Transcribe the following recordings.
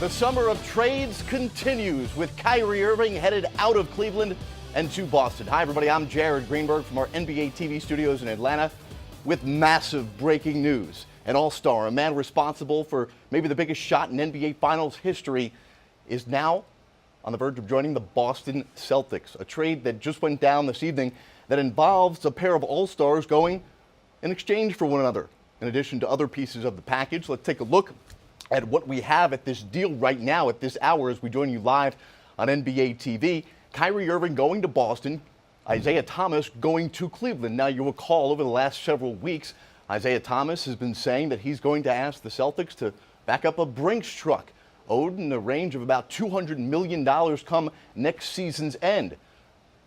The summer of trades continues with Kyrie Irving headed out of Cleveland and to Boston. Hi, everybody. I'm Jared Greenberg from our NBA TV studios in Atlanta with massive breaking news. An all-star, a man responsible for maybe the biggest shot in NBA Finals history, is now on the verge of joining the Boston Celtics. A trade that just went down this evening that involves a pair of all-stars going in exchange for one another. In addition to other pieces of the package, let's take a look at what we have at this deal right now at this hour as we join you live on NBA TV. Kyrie Irving going to Boston, Isaiah Thomas going to Cleveland. Now, you'll recall over the last several weeks, Isaiah Thomas has been saying that he's going to ask the Celtics to back up a Brinks truck, owed in the range of about $200 million come next season's end.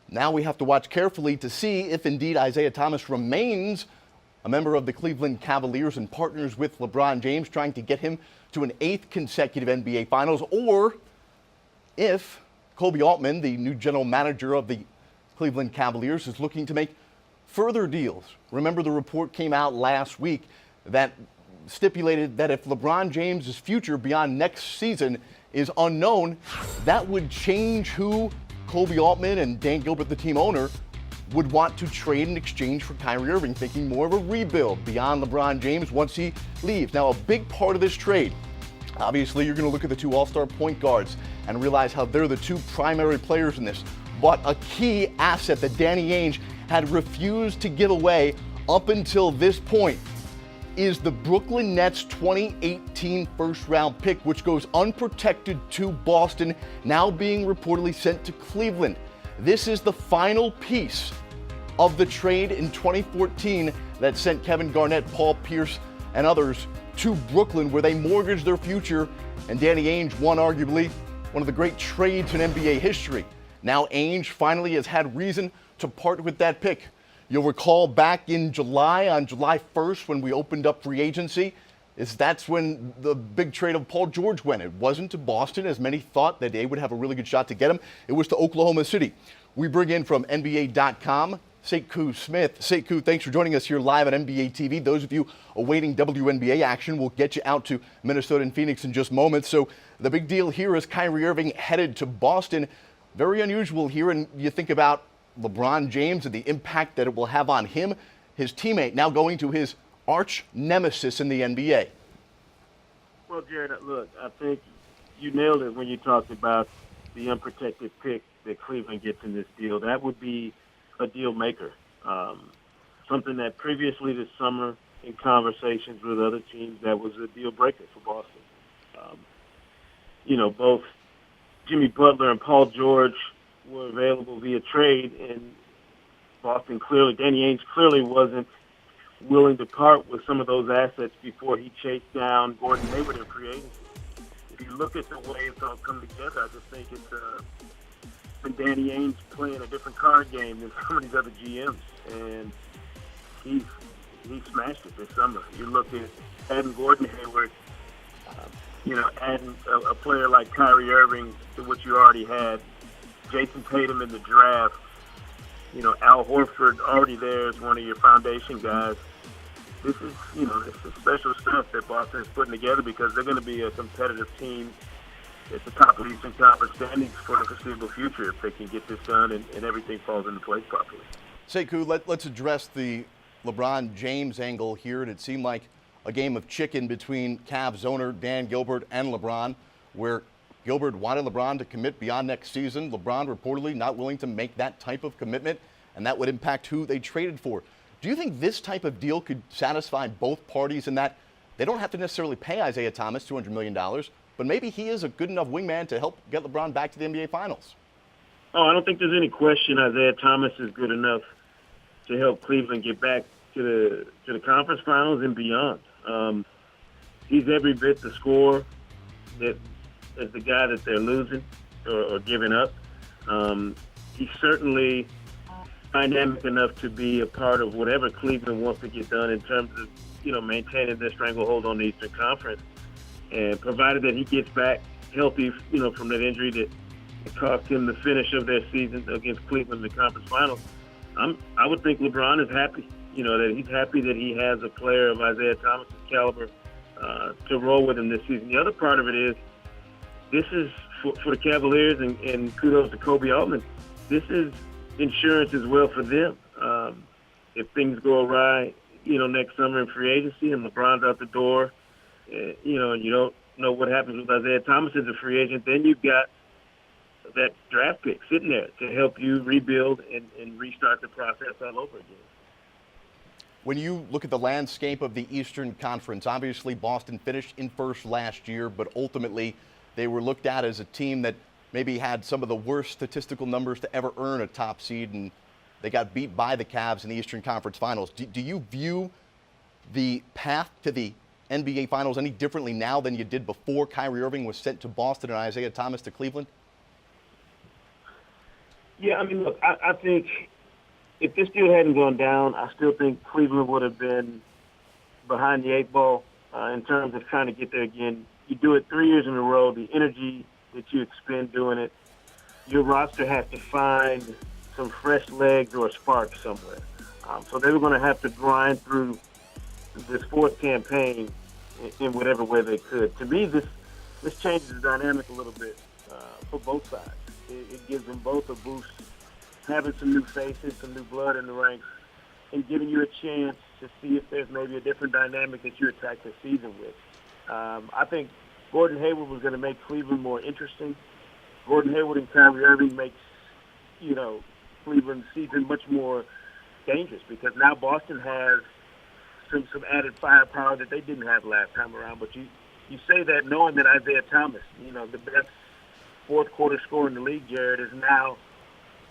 Now we have to watch carefully to see if indeed Isaiah Thomas remains a member of the Cleveland Cavaliers and partners with LeBron James, trying to get him to an 8th consecutive NBA Finals, or if Koby Altman, the new general manager of the Cleveland Cavaliers, is looking to make further deals. Remember, the report came out last week that stipulated that if LeBron James' future beyond next season is unknown, that would change who Koby Altman and Dan Gilbert, the team owner, would want to trade in exchange for Kyrie Irving, thinking more of a rebuild beyond LeBron James once he leaves. Now, a big part of this trade, obviously, you're going to look at the two all-star point guards and realize how they're the two primary players in this. But a key asset that Danny Ainge had refused to give away up until this point is the Brooklyn Nets 2018 first-round pick, which goes unprotected to Boston, now being reportedly sent to Cleveland. This is the final piece of the trade in 2014 that sent Kevin Garnett, Paul Pierce, and others to Brooklyn, where they mortgaged their future, and Danny Ainge won arguably one of the great trades in NBA history. Now Ainge finally has had reason to part with that pick. You'll recall back in July, on July 1st, when we opened up free agency, that's when the big trade of Paul George went. It wasn't to Boston, as many thought that they would have a really good shot to get him. It was to Oklahoma City. We bring in from NBA.com, Sekou Smith. Sekou, thanks for joining us here live on NBA TV. Those of you awaiting WNBA action, we'll get you out to Minnesota and Phoenix in just moments. So the big deal here is Kyrie Irving headed to Boston. Very unusual here, and you think about LeBron James and the impact that it will have on him, his teammate now going to his arch nemesis in the NBA. Well, Jared, look, I think you nailed it when you talked about the unprotected pick that Cleveland gets in this deal. That would be a deal maker. Something that previously this summer in conversations with other teams, that was a deal breaker for Boston. Both Jimmy Butler and Paul George were available via trade, and Boston Danny Ainge clearly wasn't willing to part with some of those assets before he chased down Gordon Hayward in free agency. If you look at the way it's all come together, I just think it's been Danny Ainge playing a different card game than some of these other GMs, and he smashed it this summer. You look at adding Gordon Hayward, adding a player like Kyrie Irving to what you already had, Jason Tatum in the draft, Al Horford already there as one of your foundation guys. This is, it's a special stuff that Boston is putting together, because they're going to be a competitive team at the top of the Eastern Conference standings for the foreseeable future if they can get this done and everything falls into place properly. Sekou, let's address the LeBron James angle here. It seemed like a game of chicken between Cavs owner Dan Gilbert and LeBron, where Gilbert wanted LeBron to commit beyond next season. LeBron reportedly not willing to make that type of commitment, and that would impact who they traded for. Do you think this type of deal could satisfy both parties in that they don't have to necessarily pay Isaiah Thomas $200 million, but maybe he is a good enough wingman to help get LeBron back to the NBA Finals? Oh, I don't think there's any question Isaiah Thomas is good enough to help Cleveland get back to the conference finals and beyond. He's every bit the scorer that as the guy that they're losing or giving up. He's certainly dynamic enough to be a part of whatever Cleveland wants to get done in terms of, maintaining their stranglehold on the Eastern Conference. And provided that he gets back healthy, from that injury that cost him the finish of their season against Cleveland in the conference finals, I would think LeBron is happy, that he's happy that he has a player of Isaiah Thomas's caliber to roll with him this season. The other part of it is this is for the Cavaliers, and kudos to Kobe Altman. This is insurance as well for them. If things go awry, next summer in free agency and LeBron's out the door, and you don't know what happens with Isaiah Thomas as a free agent, then you've got that draft pick sitting there to help you rebuild and restart the process all over again. When you look at the landscape of the Eastern Conference, obviously Boston finished in first last year, but ultimately they were looked at as a team that maybe had some of the worst statistical numbers to ever earn a top seed, and they got beat by the Cavs in the Eastern Conference Finals. Do you view the path to the NBA Finals any differently now than you did before Kyrie Irving was sent to Boston and Isaiah Thomas to Cleveland? Yeah, I mean, look, I think if this deal hadn't gone down, I still think Cleveland would have been behind the eight ball in terms of trying to get there again. You do it 3 years in a row, the energy that you expend doing it, your roster has to find some fresh legs or a spark somewhere. So they were going to have to grind through this fourth campaign in whatever way they could. To me, this changes the dynamic a little bit for both sides. It gives them both a boost, having some new faces, some new blood in the ranks, and giving you a chance to see if there's maybe a different dynamic that you attack the season with. I think Gordon Hayward was going to make Cleveland more interesting. Gordon Hayward and Kyrie Irving makes, Cleveland's season much more dangerous because now Boston has some added firepower that they didn't have last time around. But you say that knowing that Isaiah Thomas, the best fourth quarter scorer in the league, Jared, is now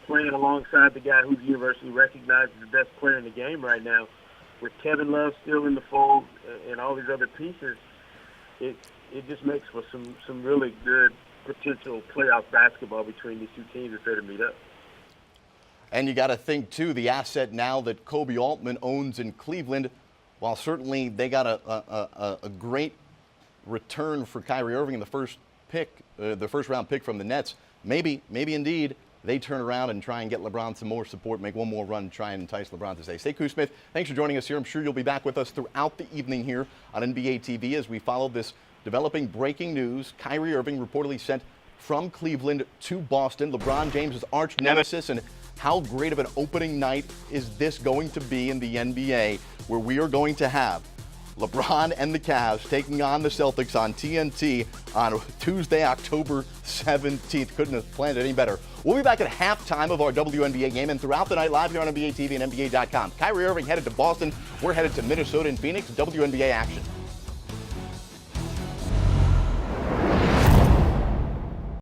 playing alongside the guy who's universally recognized as the best player in the game right now. With Kevin Love still in the fold and all these other pieces, it just makes for some really good potential playoff basketball between these two teams if they're to meet up. And you got to think, too, the asset now that Kobe Altman owns in Cleveland, while certainly they got a great return for Kyrie Irving in the first round pick from the Nets, maybe indeed they turn around and try and get LeBron some more support, make one more run, try and entice LeBron to stay. Sekou Smith, thanks for joining us here. I'm sure you'll be back with us throughout the evening here on NBA TV as we follow this developing breaking news. Kyrie Irving reportedly sent from Cleveland to Boston, LeBron James' arch nemesis, and how great of an opening night is this going to be in the NBA, where we are going to have LeBron and the Cavs taking on the Celtics on TNT on Tuesday, October 17th. Couldn't have planned it any better. We'll be back at halftime of our WNBA game and throughout the night live here on NBA TV and NBA.com. Kyrie Irving headed to Boston. We're headed to Minnesota and Phoenix. WNBA action.